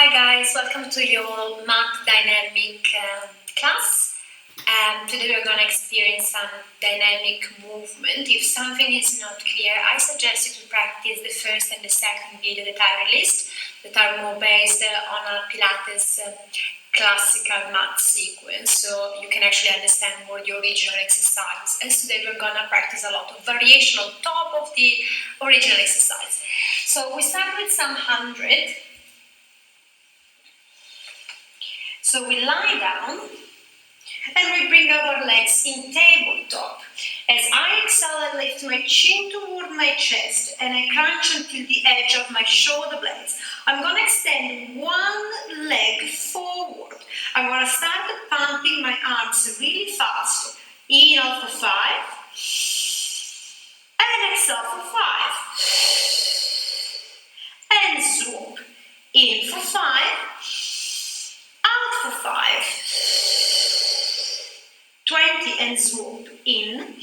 Hi guys, welcome to your mat dynamic class. Today we're going to experience some dynamic movement. If something is not clear, I suggest you to practice the first and the second video that I released that are more based on a Pilates classical mat sequence, so you can actually understand more the original exercise. And today we're going to practice a lot of variation on top of the original exercise. So we start with some 100. So we lie down and we bring our legs in tabletop. As I exhale, I lift my chin toward my chest and I crunch until the edge of my shoulder blades. I'm going to extend one leg forward. I'm going to start pumping my arms really fast. Inhale for 5 and exhale for 5. And swoop. In for 5. Out for 5, 20 and swoop in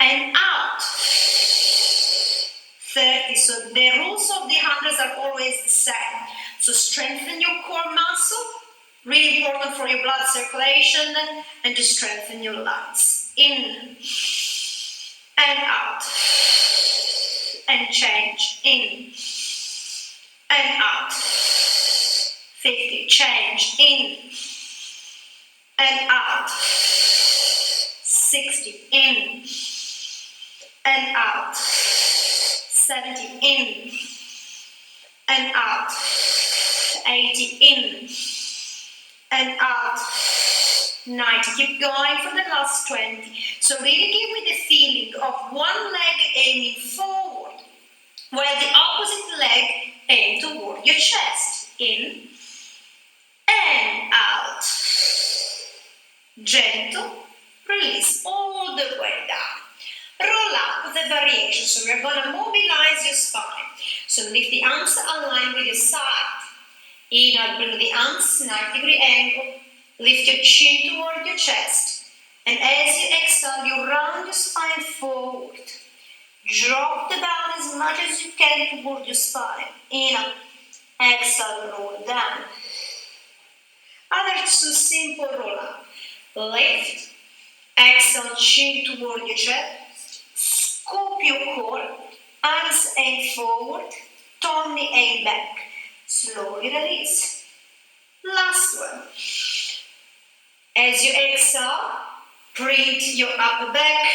and out, 30. So the rules of the hundreds are always the same. So strengthen your core muscle, really important for your blood circulation, and to strengthen your lungs. In and out, and change. In and out. 50, change, in and out, 60, in and out, 70, in and out, 80, in and out, 90, keep going for the last 20. So really give me the feeling of one leg aiming forward, while the opposite leg aims toward your chest, in and out. Gentle, release all the way down. Roll up the variation. So we're going to mobilize your spine. So lift the arms align with your side. Inhale, bring the arms 90-degree angle. Lift your chin toward your chest. And as you exhale, you round your spine forward. Drop the belly as much as you can toward your spine. Inhale, exhale, roll down. Other two simple roll up. Lift, exhale, chin toward your chest. Scoop your core. Arms aim forward. Tummy aim back. Slowly release. Last one. As you exhale, bring your upper back,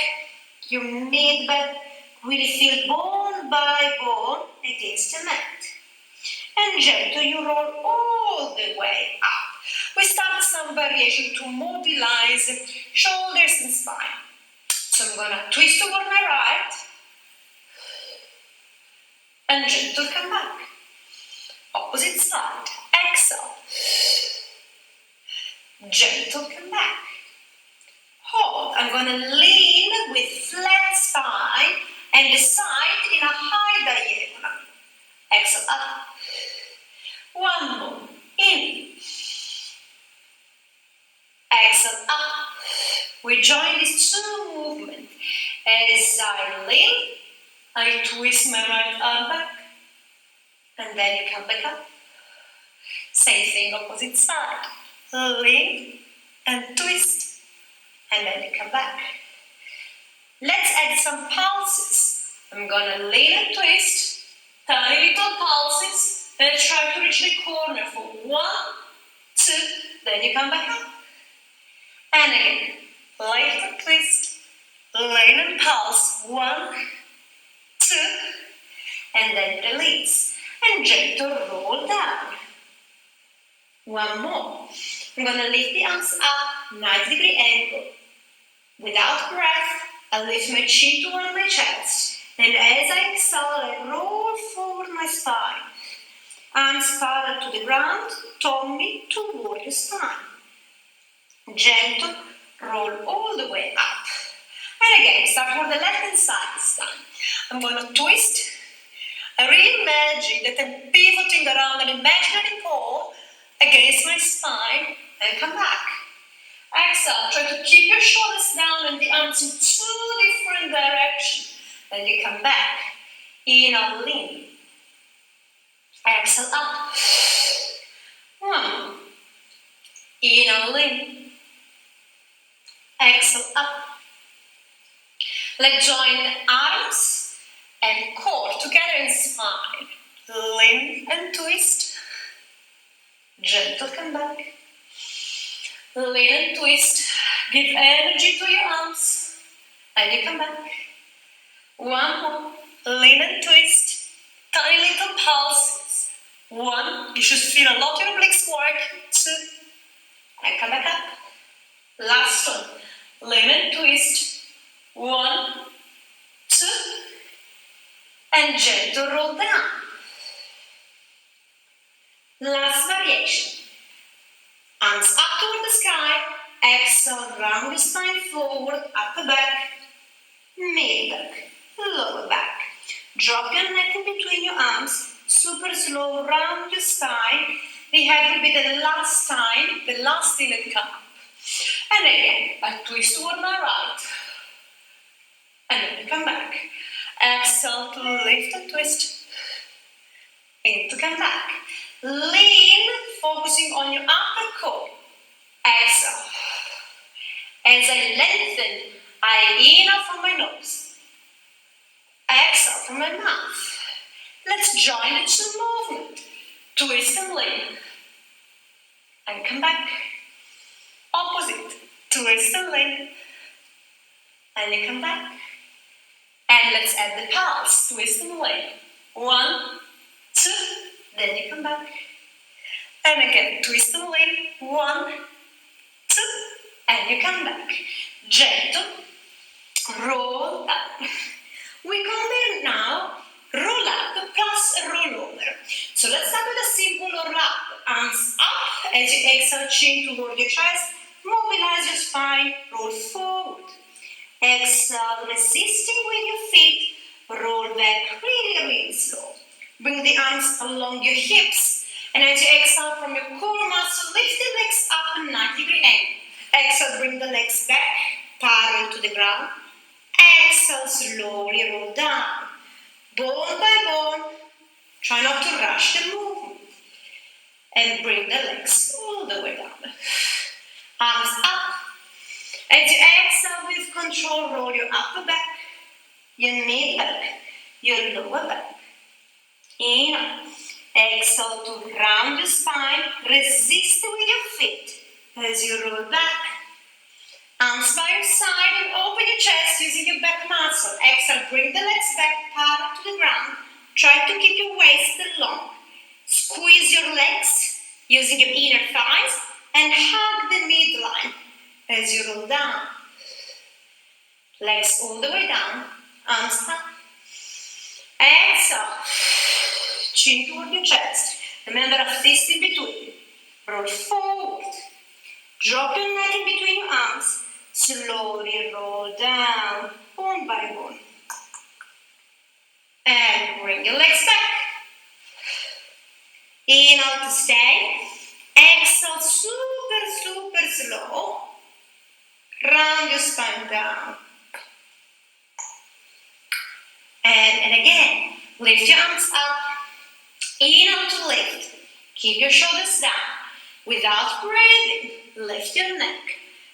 your mid back. Really feel bone by bone against the mat. And gentle, you roll all the way up. We start some variation to mobilize shoulders and spine. So I'm going to twist over my right and gentle come back. Opposite side. Exhale. Gentle come back. Hold. I'm going to lean with flat spine and the side in a high diagonal. Exhale up. One more. In. Exhale up. We join these two movements. As I lean, I twist my right arm back. And then you come back up. Same thing, opposite side. Lean and twist. And then you come back. Let's add some pulses. I'm going to lean and twist. Tiny little pulses. And try to reach the corner for 1, 2. Then you come back up. And again, lift and twist, lean and pulse, 1, 2, and then release, and gentle roll down. One more. I'm going to lift the arms up, 90-degree angle. Without breath, I lift my chin toward my chest, and as I exhale, I roll forward my spine. Arms parallel to the ground, tummy toward the spine. Gentle, roll all the way up. And again, start for the left hand side this time. I'm going to twist. I really imagine that I'm pivoting around an imaginary pole against my spine and come back. Exhale, try to keep your shoulders down and the arms in 2 different directions. Then you come back. Inhale, lean. Exhale up. 1. Inhale in. Exhale up. Let's join arms and core together in spine. Lean and twist. Gentle come back. Lean and twist. Give energy to your arms. And you come back. 1 more. Lean and twist. Tiny little pulses. 1. You should feel a lot of your obliques work. 2. And come back up. Last one. Lean and twist. 1, 2. And gentle roll down. Last variation. Arms up toward the sky. Exhale, round the spine forward, upper back, mid back, lower back. Drop your neck in between your arms. Super slow, round your spine. The head will be the last time, the last thing that comes up. And again, I twist toward my right. And then we come back. Exhale to lift and twist. In to come back. Lean, focusing on your upper core. Exhale. As I lengthen, I inhale from my nose. Exhale from my mouth. Let's join the two movement. Twist and lean. And come back. Opposite. Twist and lean. And you come back. And let's add the pulse. Twist and lean. 1, 2. Then you come back. And again, twist and lean. 1, 2. And you come back. Gentle. Roll down. We combine now roll up plus roll over. So let's start with a simple roll up. Arms up as you exhale, chin toward your chest. Mobilize your spine. Roll forward. Exhale, resisting with your feet. Roll back really, really slow. Bring the arms along your hips. And as you exhale from your core muscle, lift the legs up a 90-degree angle. Exhale, bring the legs back, parallel to the ground. Exhale, slowly roll down. Bone by bone. Try not to rush the movement. And bring the legs all the way down. Arms up. As you exhale with control, roll your upper back, your mid back, your lower back. Inhale. Exhale to round your spine. Resist with your feet as you roll back. Arms by your side and open your chest using your back muscle. Exhale, bring the legs back, parallel to the ground. Try to keep your waist long. Squeeze your legs using your inner thighs and hug the midline as you roll down. Legs all the way down, arms up. Exhale, chin toward your chest. Remember a fist in between. Roll forward. Drop your neck in between your arms. Slowly roll down, bone by bone. And bring your legs back. Inhale to stay. Exhale, super, super slow. Round your spine down. And again, lift your arms up. Inhale to lift. Keep your shoulders down. Without breathing, lift your neck.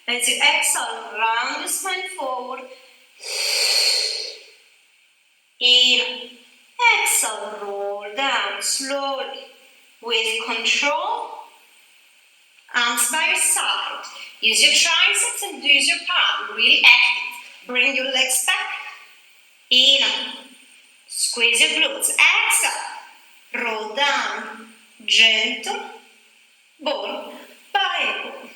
As you exhale, round your spine forward. Inhale. Exhale, roll down slowly. With control, arms by your side. Use your triceps and use your palm. Really active. Bring your legs back. Inhale. Squeeze your glutes. Exhale. Roll down. Gentle. Bone by bone.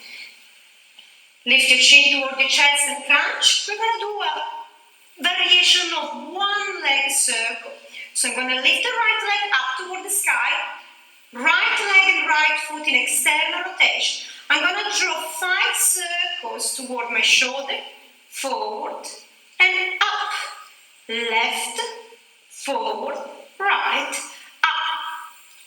Lift your chin toward your chest and crunch. We're going to do a variation of one leg circle. So I'm going to lift the right leg up toward the sky. Right leg and right foot in external rotation. I'm going to draw 5 circles toward my shoulder. Forward and up. Left, forward, right, up.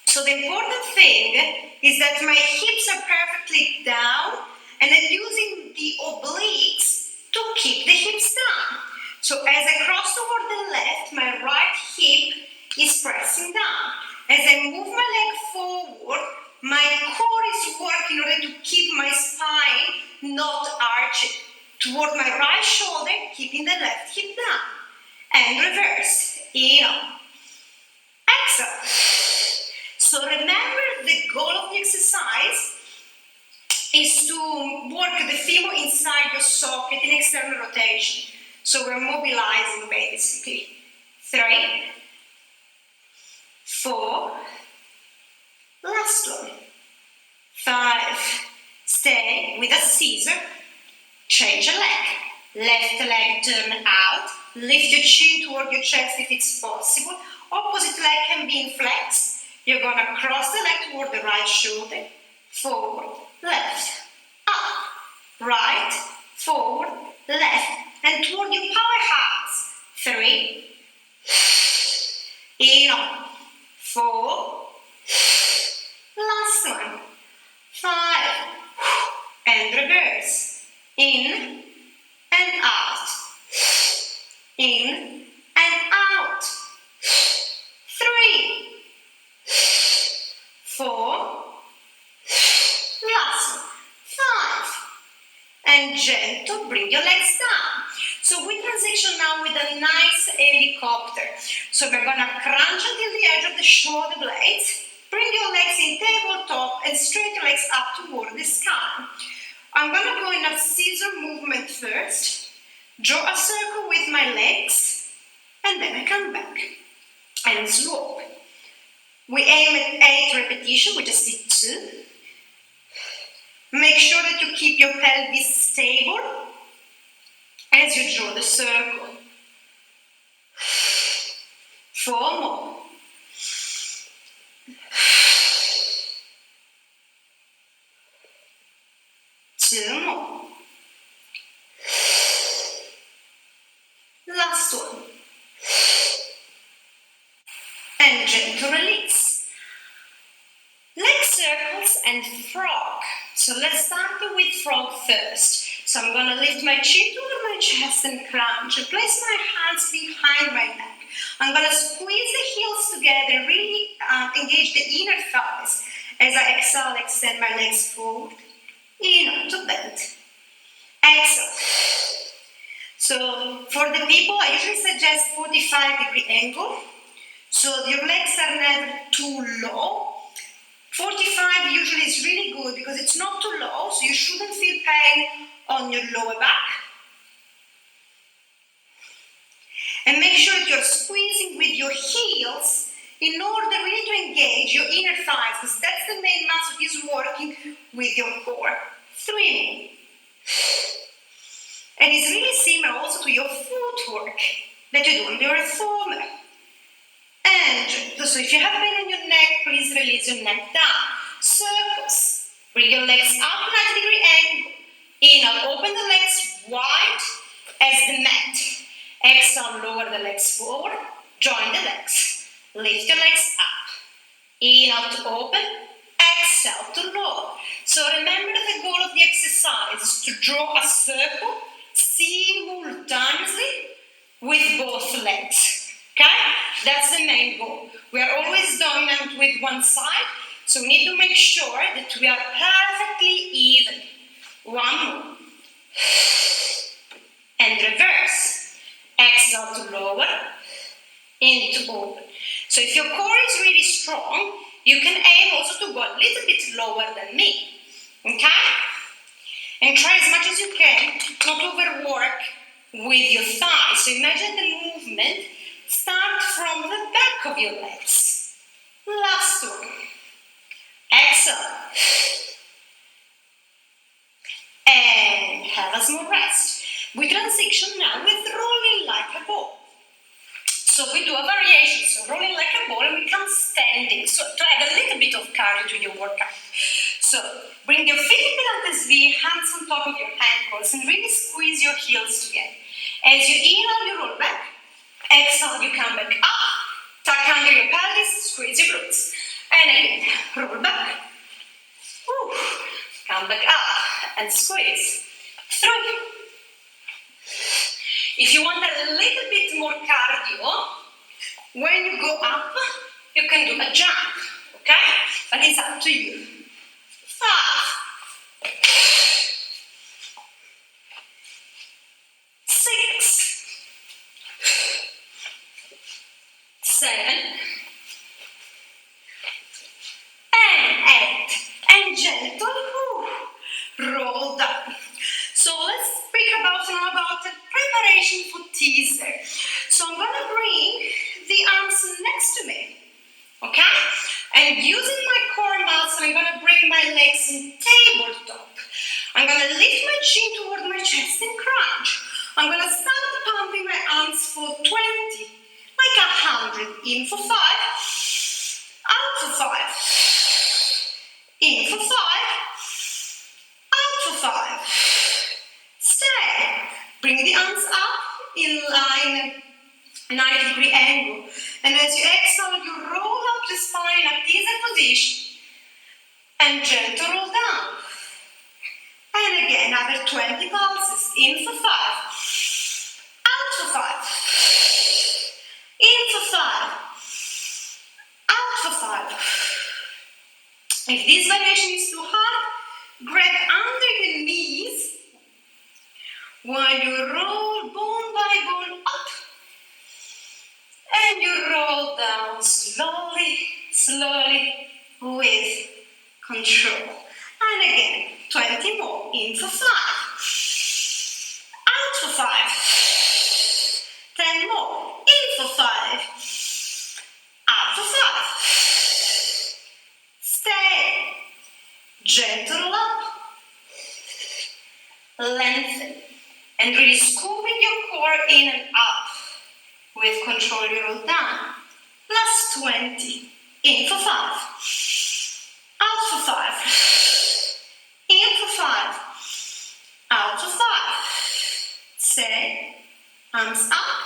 So the important thing is that my hips are perfectly down and I'm using the obliques to keep the hips down. So as I cross toward the left, my right hip is pressing down. As I move my leg forward, my core is working in order to keep my spine not arching. Toward my right shoulder, keeping the left hip down. And reverse. In, up. Exhale. So remember, the goal of the exercise is to work the femur inside your socket in external rotation. So we're mobilizing basically. 3, 4, last one. 5, stay with a scissor, change a leg. Left leg turn out, lift your chin toward your chest if it's possible. Opposite leg can be in flex. You're gonna cross the leg toward the right shoulder, forward, left, up, right, forward, left, and toward your powerhouse. 3, in, 4, last one, 5, and reverse, in, and out, in, and out, 3, 4, last one, 5, and gentle, bring your legs down. So we transition now with a nice helicopter. So we're gonna crunch until the edge of the shoulder blades, bring your legs in tabletop and straight your legs up toward the sky. I'm gonna go in a scissor movement first, draw a circle with my legs, and then I come back and slow. We aim at 8 repetitions, we just did 2. Make sure that you keep your pelvis stable as you draw the circle. 4 more. 2 more. Last one. And gentle release. Leg circles and frog. So let's start with frog first. So I'm going to lift my chin toward my chest and crunch and place my hands behind my neck. I'm going to squeeze the heels together, really engage the inner thighs. As I exhale, extend my legs forward, in to bend. Exhale. So for the people, I usually suggest 45-degree angle. So your legs are never too low. 45 usually is really good because it's not too low, so you shouldn't feel pain on your lower back. And make sure that you're squeezing with your heels in order really to engage your inner thighs, because that's the main muscle that is working with your core. 3. And it's really similar also to your footwork that you do on your reformer. And so if you have pain on your neck, please release your neck down. Circles. Bring your legs up 90-degree angle. Inhale, open the legs wide as the mat. Exhale, lower the legs forward. Join the legs. Lift your legs up. Inhale to open. Exhale to lower. So remember that the goal of the exercise is to draw a circle simultaneously with both legs. Okay? That's the main goal. We are always dominant with one side, so we need to make sure that we are perfectly even. 1 more. And reverse. Exhale to lower, into open. So if your core is really strong, you can aim also to go a little bit lower than me. Okay? And try as much as you can not overwork with your thighs. So imagine the movement. Start from the back of your legs. Last one. Exhale. And have a small rest. We transition now with rolling like a ball. So we do a variation. So rolling like a ball and we come standing. So to add a little bit of cardio to your workout. So bring your feet in Pilates V, hands on top of your ankles, and really squeeze your heels together. As you inhale, you roll back. Exhale, you come back up, tuck under your pelvis, squeeze your glutes. And again, roll back. Woo. Come back up and squeeze. 3. If you want a little bit more cardio, when you go up, you can do a jump, okay? But it's up to you. 5, 6, 7, and 8. And gentle, roll down. So let's speak now about the preparation for teaser. So I'm going to bring the arms next to me, okay? And using my core muscle, I'm going to bring my legs in tabletop. I'm going to lift my chin toward my chest and crunch. I'm going to start pumping my arms for 20, like 100. In for 5, out for 5, in for 5, out for 5. Stay. Bring the arms up in line, 90-degree angle. And as you exhale, you roll up the spine at teaser position and gentle roll down. And again, another 20 pulses. In for 5, out for 5, in for 5, out for 5. If this variation is too hard, grab under your knees while you roll bone by bone up. And you roll down slowly, slowly, with control. And again, 20 more. In for 5, out for 5, 10 more. In for 5, out for 5. Stay. Gentle up. Lengthen. And really scooping your core in and up. With control, you roll down. Last 20. In for 5. Out for 5. In for 5. Out for 5. Stay. Arms up.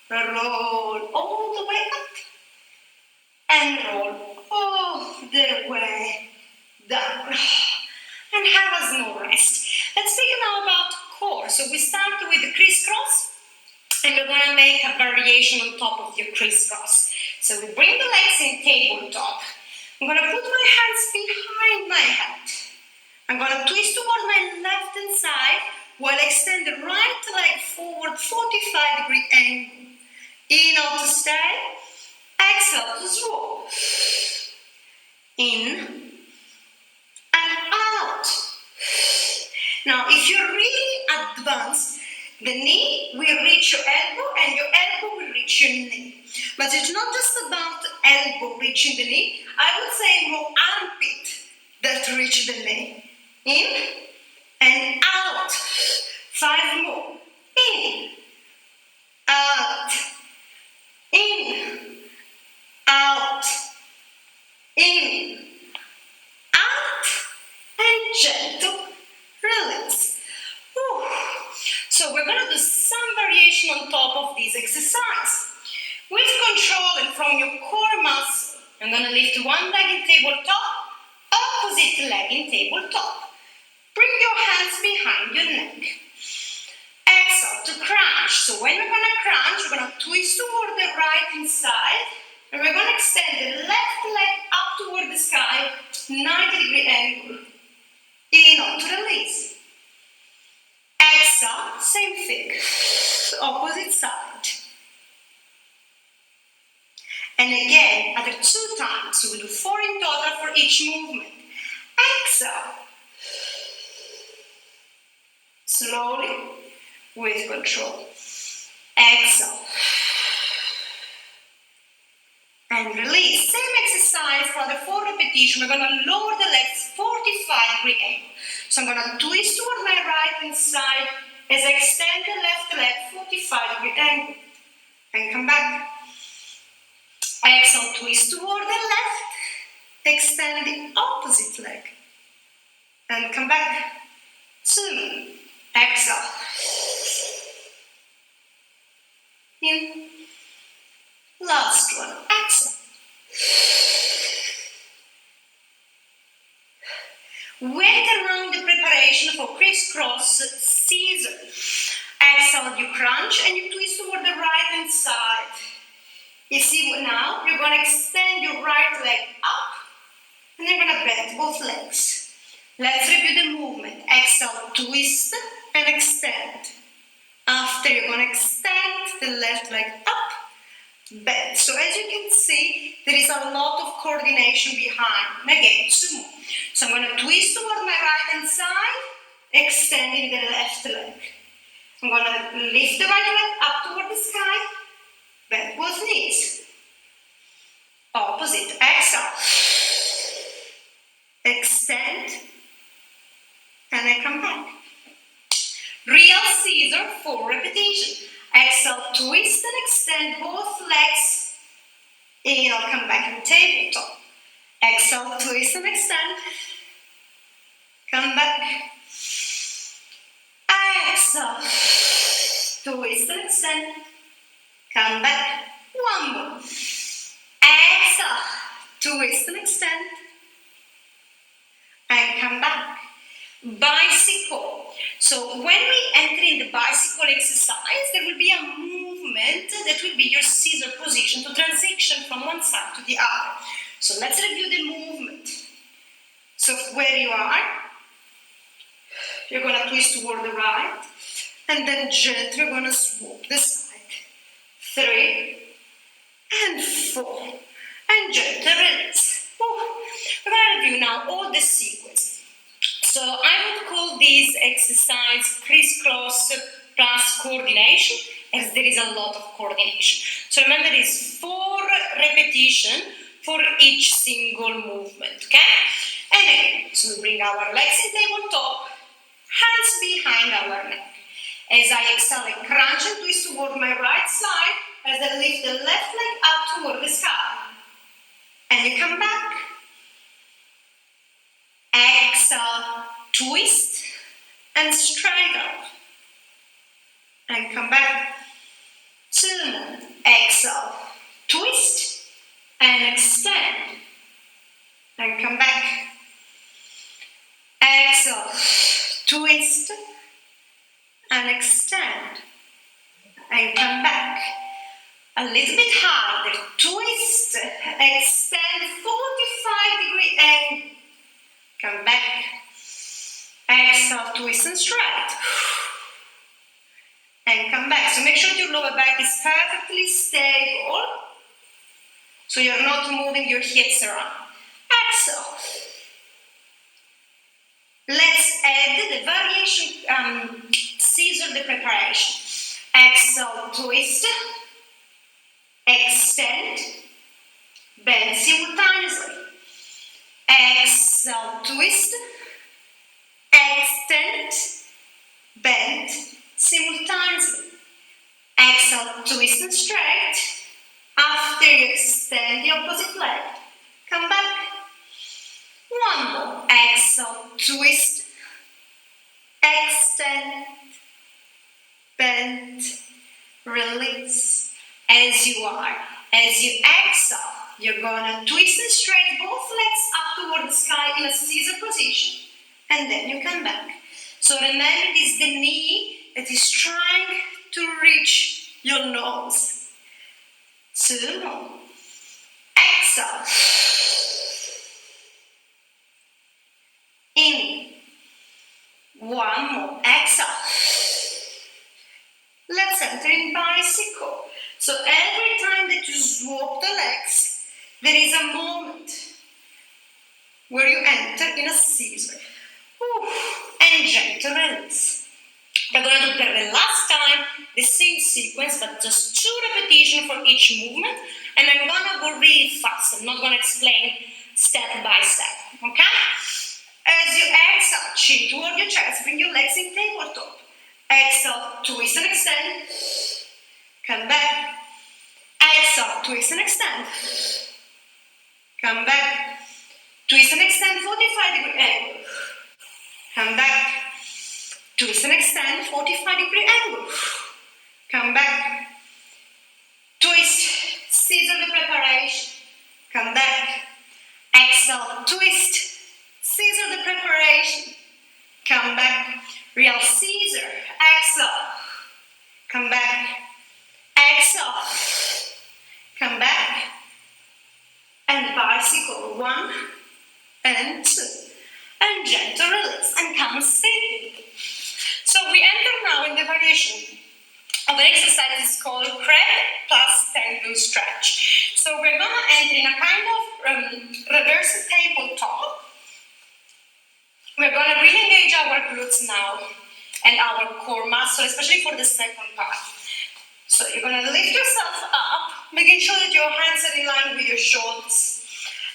Roll all the way up. And roll all the way down. And have a small rest. Let's speak now about core. So we start with the crisscross. And we're going to make a variation on top of your crisscross. So we bring the legs in tabletop. I'm going to put my hands behind my head. I'm going to twist toward my left hand side while extend the right leg forward 45-degree angle. Inhale to stay. Exhale to roll. In and out. Now, if you're really advanced, the knee will reach your elbow and your elbow will reach your knee. But it's not just about elbow reaching the knee. I would say more armpit that reach the knee. In and out. 5 more. In, out, in, out, in, out, and gentle release. Whew. So we're going to do some variation on top of this exercise. With control and from your core muscle, I'm going to lift one leg in tabletop, opposite leg in tabletop. Bring your hands behind your neck. Exhale to crunch. So when we're going to crunch, we're going to twist toward the right hand side, and we're going to extend the left leg up toward the sky, 90-degree angle. Inhale to release. Exhale, same thing, opposite side. And again, other 2 times, so we do 4 in total for each movement. Exhale. Slowly, with control. Exhale. And release. Same exercise for the 4 repetitions. We're going to lower the legs 45-degree angle. So I'm going to twist toward my right hand side as I extend the left leg 45-degree angle. And come back. Exhale, twist toward the left. Extend the opposite leg. And come back. 2. Exhale. In. Last one. Exhale. Wait around the preparation for crisscross scissor. Exhale, you crunch and you twist toward the right hand side. You see now, you're going to extend right leg up, and you're going to bend both legs. Let's review the movement. Exhale, twist and extend. After, you're going to extend the left leg up, bend. So as you can see, there is a lot of coordination behind. And again, 2 more. So I'm going to twist toward my right hand side, extending the left leg. I'm going to lift the right leg up toward the sky, bend both knees. Opposite, exhale. Extend, and I come back. Real scissor, 4 repetitions. Exhale, twist and extend both legs. In, I'll come back and tabletop. Exhale, twist and extend. Come back. Exhale, twist and extend. Come back. 1 more. Exhale, twist and extend. And come back. Bicycle. So when we enter in the bicycle exercise, there will be a movement that will be your scissor position to transition from one side to the other. So let's review the movement. So where you are, you're going to twist toward the right, and then gently you're going to swap the side. 3 and 4, and gently release. We're going to review now all the sequence. So I would call this exercise crisscross plus coordination, as there is a lot of coordination. So remember, there is 4 repetitions for each single movement, okay? And again, so we bring our legs in tabletop, hands behind our neck. As I exhale, I crunch and twist toward my right side, as I lift the left leg up toward the sky. And you come back. Exhale, twist and straight up. And come back. 2 more. Exhale, twist and extend. And come back. Exhale, twist and extend. And come back. A little bit harder. Twist, extend, 45-degree angle. Come back. Exhale, twist and straight. And come back. So make sure your lower back is perfectly stable, so you're not moving your hips around. Exhale. Let's add the variation scissor the preparation. Exhale, twist, extend, bend simultaneously. Exhale, twist, extend, bend simultaneously. Exhale, twist and straight. After you extend the opposite leg, come back. 1 more. Exhale, twist, extend, bend, release. As you are. As you exhale, you're gonna twist and straight both legs up toward the sky in a scissor position, and then you come back. So remember, it is the knee that is trying to reach your nose. 2 more. Exhale. In. 1 more. Exhale. Let's enter in bicycle. So every time that you swap the legs, there is a moment where you enter in a scissor. And gentle release. We're going to do the last time the same sequence, but just 2 repetitions for each movement, and I'm going to go really fast. I'm not going to explain step by step, okay? As you exhale, chin toward your chest, bring your legs in tabletop. Exhale, twist and extend. Come back. Exhale, twist and extend. Come back. Twist and extend, 45-degree angle. Come back. Twist and extend, 45-degree angle. Come back. Twist, scissor the preparation. Come back. Exhale, twist, scissor the preparation. Come back. Real scissor. Exhale. Come back. Exhale. Come back. and bicycle 1 and 2, and gentle release and come seated. So we enter now in the variation of an exercise called crab plus tango stretch. So we're going to enter in a kind of reverse tabletop. We're going to really engage our glutes now and our core muscle, especially for the second part. So you're going to lift yourself up, making sure that your hands are in line with your shoulders.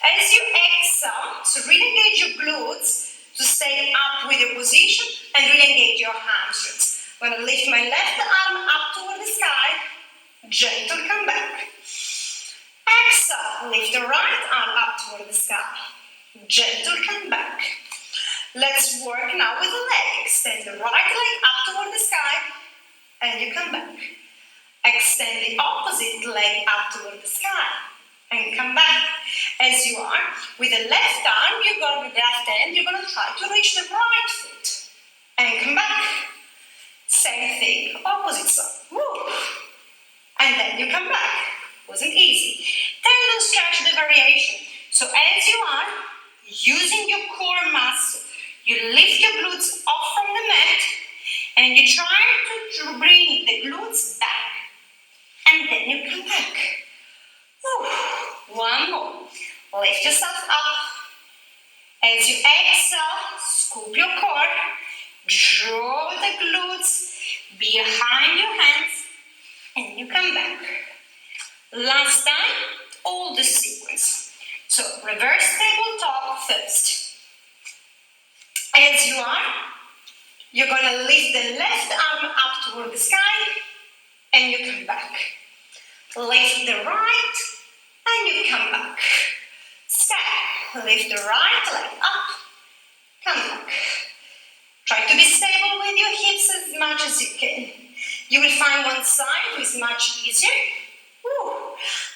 As you exhale, so really engage your glutes to stay up with your position and really engage your hamstrings. I'm going to lift my left arm up toward the sky, gentle come back. Exhale, lift the right arm up toward the sky, gentle come back. Let's work now with the leg. Extend the right leg up toward the sky and you come back. Extend the opposite leg up toward the sky and come back. As you are, with the left arm, you go with the left hand, you're going to try to reach the right foot and come back. Same thing, opposite side. Woo. And then you come back. Wasn't easy. Tendon stretch the variation. So as you are using your core muscle, you lift your glutes off from the mat and you try to bring the glutes back. And then you come back. Woo. One more. Lift yourself up. As you exhale, scoop your core. Draw the glutes behind your hands. And you come back. Last time, all the sequence. So reverse tabletop first. As you are, you're going to lift the left arm up toward the sky and you come back. Lift the right and you come back. Step. Lift the right leg up. Come back. Try to be stable with your hips as much as you can. You will find one side is much easier.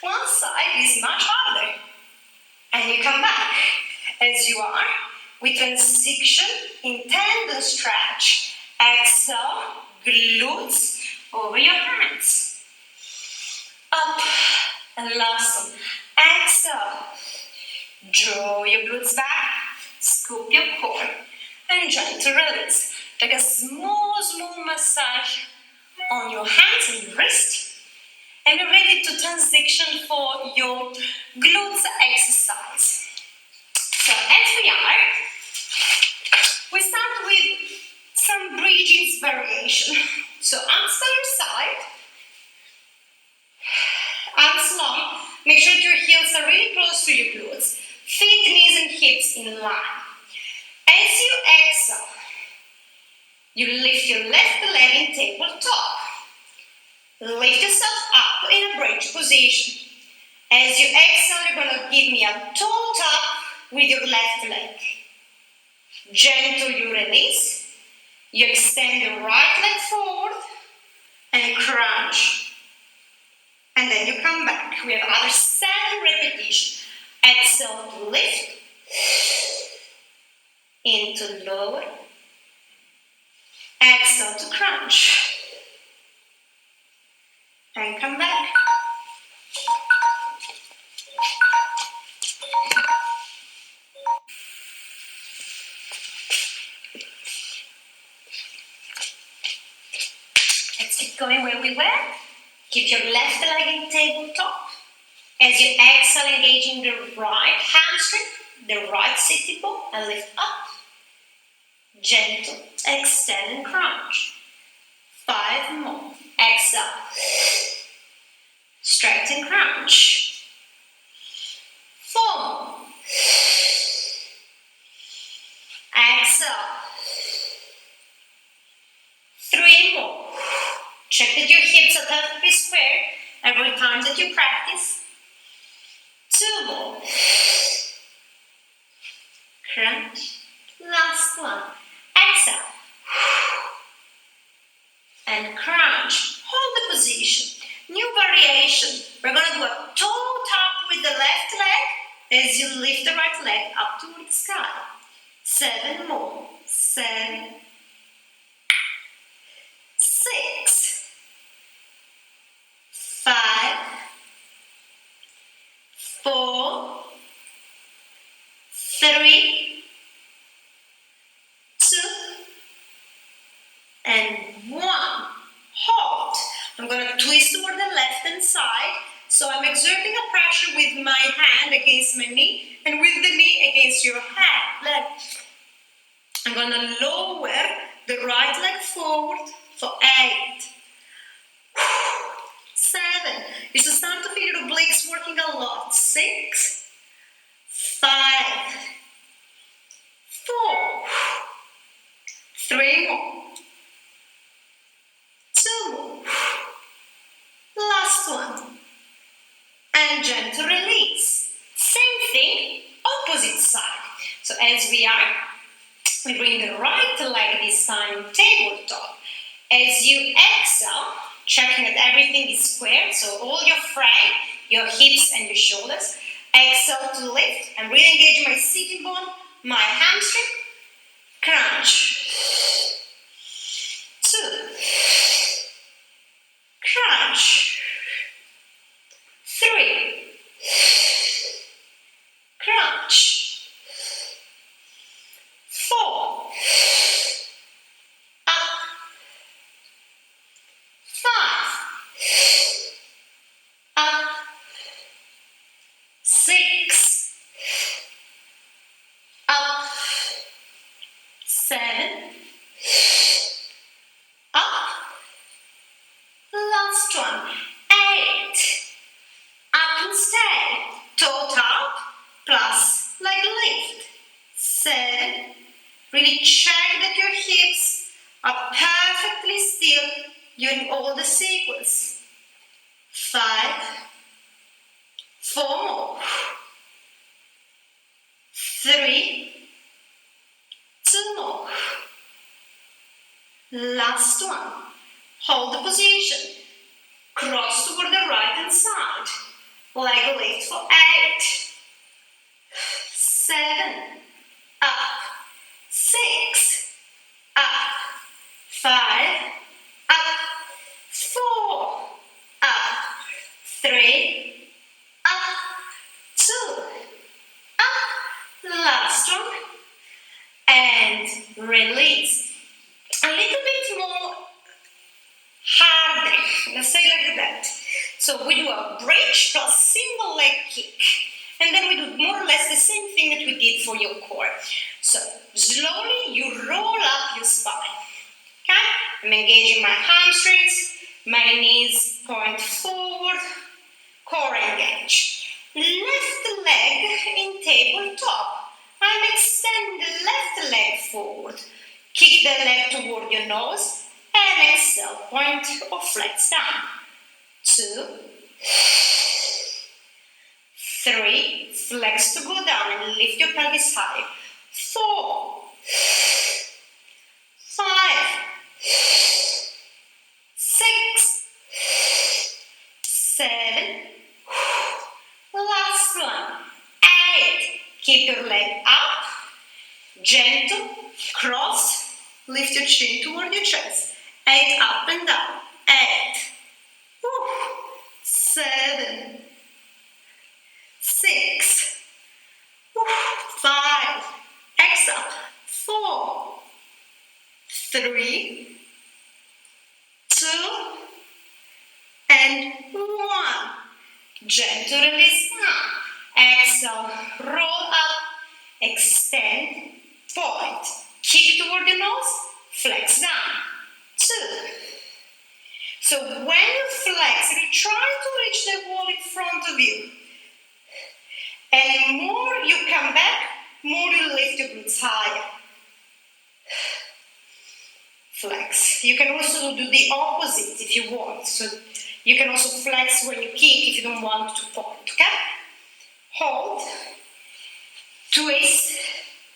One side is much harder. And you come back. As you are, we transition in tendon stretch. Exhale, glutes over your hands. Up, and last one. Exhale. Draw your glutes back, scoop your core, and gentle release. Take a small massage on your hands and wrist. And you're ready to transition for your glutes exercise. So as we start with some bridges variation. So arms by your side, arms long, make sure your heels are really close to your glutes, feet, knees and hips in line. As you exhale, you lift your left leg in tabletop. Lift yourself up in a bridge position. As you exhale, you're going to give me a toe tap with your left leg. Gentle, you release. You extend your right leg forward and crunch. And then you come back. We have other 7 repetitions. Exhale to lift. Into lower. Exhale to crunch. And come back. Let's keep going where we were. Keep your left leg in tabletop. As you exhale, engaging the right hamstring, the right sitting bone, and lift up. Gentle, extend and crunch. 5 more. Exhale. Straighten, crunch. 4 more. Exhale. 3 more. Check that your hips are perfectly square every time that you practice. 2 more. Crunch. Last one. Exhale. And crunch. Hold the position. New variation. We're going to do a toe tap with the left leg as you lift the right leg up toward the sky. 7 more. 7. 6. 5. 4. 3, 2, and 1. Hold. I'm going to twist toward the left hand side. So I'm exerting a pressure with my hand against my knee and with the knee against your leg. I'm going to lower the right leg forward for 8, 7. You should start to feel your obliques working a lot. 6, 5, 4, 3 more, 2 more, last one, and gentle release. Same thing, opposite side. So as we bring the right leg this time tabletop. As you exhale, checking that everything is square, so all your frame, your hips and your shoulders. Exhale to lift and really engage my sitting bone, my hamstring. Crunch. 2. Crunch. 3. Crunch. 4. Up. 5. Up. 6. Up. 7. Up. Last one. 8. Up and stay. Toe tap plus leg lift. 7. Really check that your hips are perfectly still during all the sequence. 5. 4 more. 3. 2 more. Last one. Hold the position. Cross toward the right hand side. Leg lift for 8. 7. Up. 6. Up. 5. Up. 4. Up. 3. Up. 2. Up. Last one. And release. A little bit more harder. Let's say like that. So we do a bridge plus single leg kick. And then we do more or less the same thing that we did for your core. So slowly you roll up your spine. Okay? I'm engaging my hamstrings, my knees point forward, core engage. Left leg in tabletop. I'm extending the left leg forward. Kick the leg toward your nose and exhale, point or flex down. 2, 3, flex to go down and lift your pelvis high. 4, 5, 6, 7, last one, 8. Keep your leg up, gentle, cross, lift your chin toward your chest. 8 up and down. 8, 7, 6, 5, exhale, 4, 3, 2, and 1. Gentle release now. Exhale, roll up, extend, point. Kick toward the nose, flex down. 2. So when you flex, you try to reach the wall in front of you. And more you come back, more you lift your glutes higher. Flex. You can also do the opposite if you want. So you can also flex when you kick if you don't want to point, okay? Hold. Twist.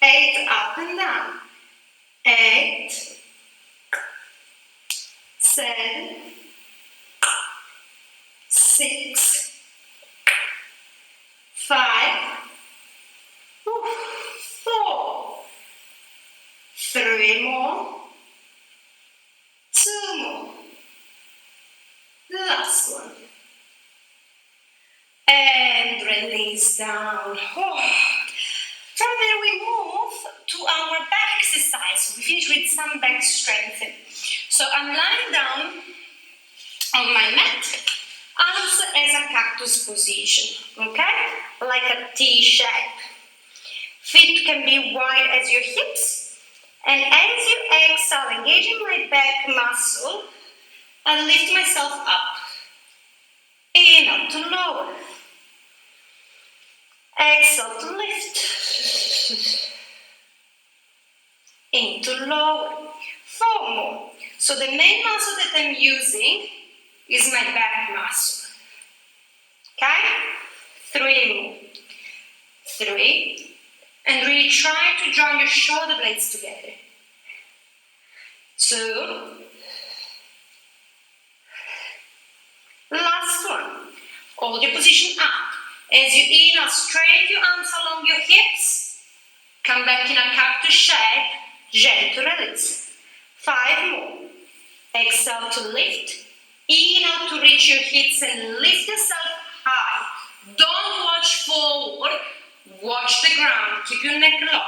8 up and down. 8, 7, 6, 5, 4, 3 more, 2 more, last one, and release down. From there we abs. We finish with some back strengthening. So I'm lying down on my mat, arms as a cactus position, okay? Like a T shape. Feet can be wide as your hips. And as you exhale, engaging my back muscle, I lift myself up. In, up to lower. Exhale to lift. Into lower. 4 more. So the main muscle that I'm using is my back muscle. Okay? 3 more. 3. And really try to join your shoulder blades together. 2. Last one. Hold your position up. As you inhale, straight your arms along your hips. Come back in a cactus shape. Gentle release. 5 more. Exhale to lift. Inhale to reach your hips and lift yourself high. Don't watch forward. Watch the ground. Keep your neck low.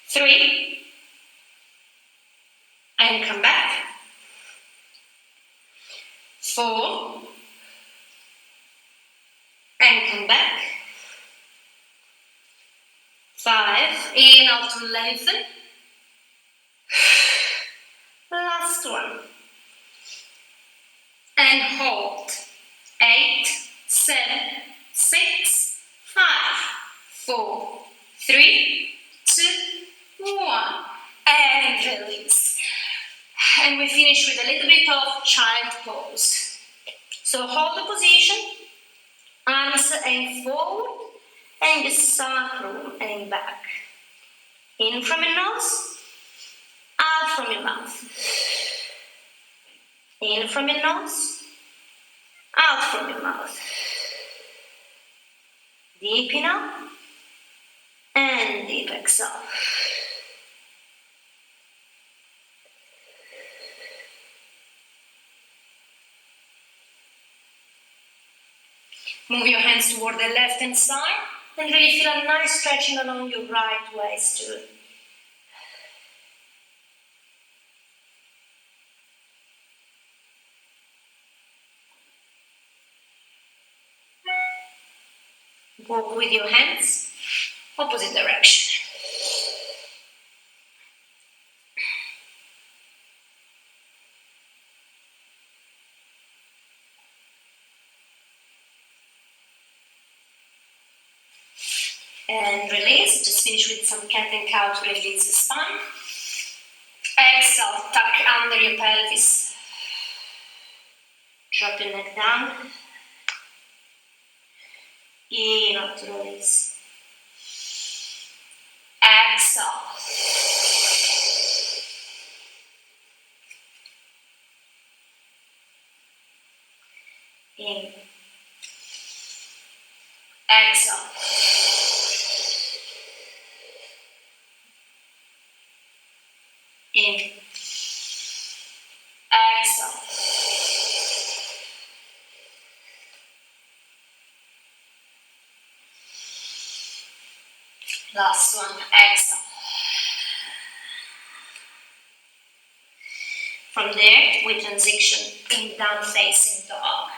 3. And come back. 4. And come back. 5. Inhale to lengthen. Last one. And hold. 8, 7, 6, 5, 4, 3, 2, 1. And release. And we finish with a little bit of child pose. So hold the position. Arms and forward. And the sacrum and back. In from your nose. Out from your mouth. In from your nose. Out from your mouth. Deep inhale. And deep exhale. Move your hands toward the left hand side and really feel a nice stretching along your right waist too. Walk with your hands, opposite direction. And release, just finish with some cat and cow to release the spine. Exhale, tuck under your pelvis. Drop your neck down. Inhale to release. Exhale. In. Exhale. In. Exhale. Last one, exhale. From there, we transition in down facing dog.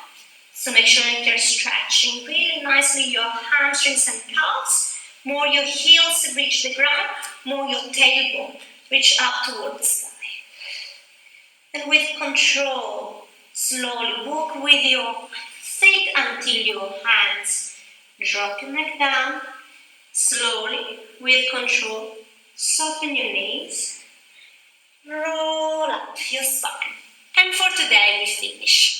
So make sure that you're stretching really nicely your hamstrings and calves. More your heels reach the ground, more your tailbone reach up toward the sky. And with control, slowly walk with your feet until your hands drop your neck down. Slowly, with control, soften your knees, roll up your spine. And for today we finish.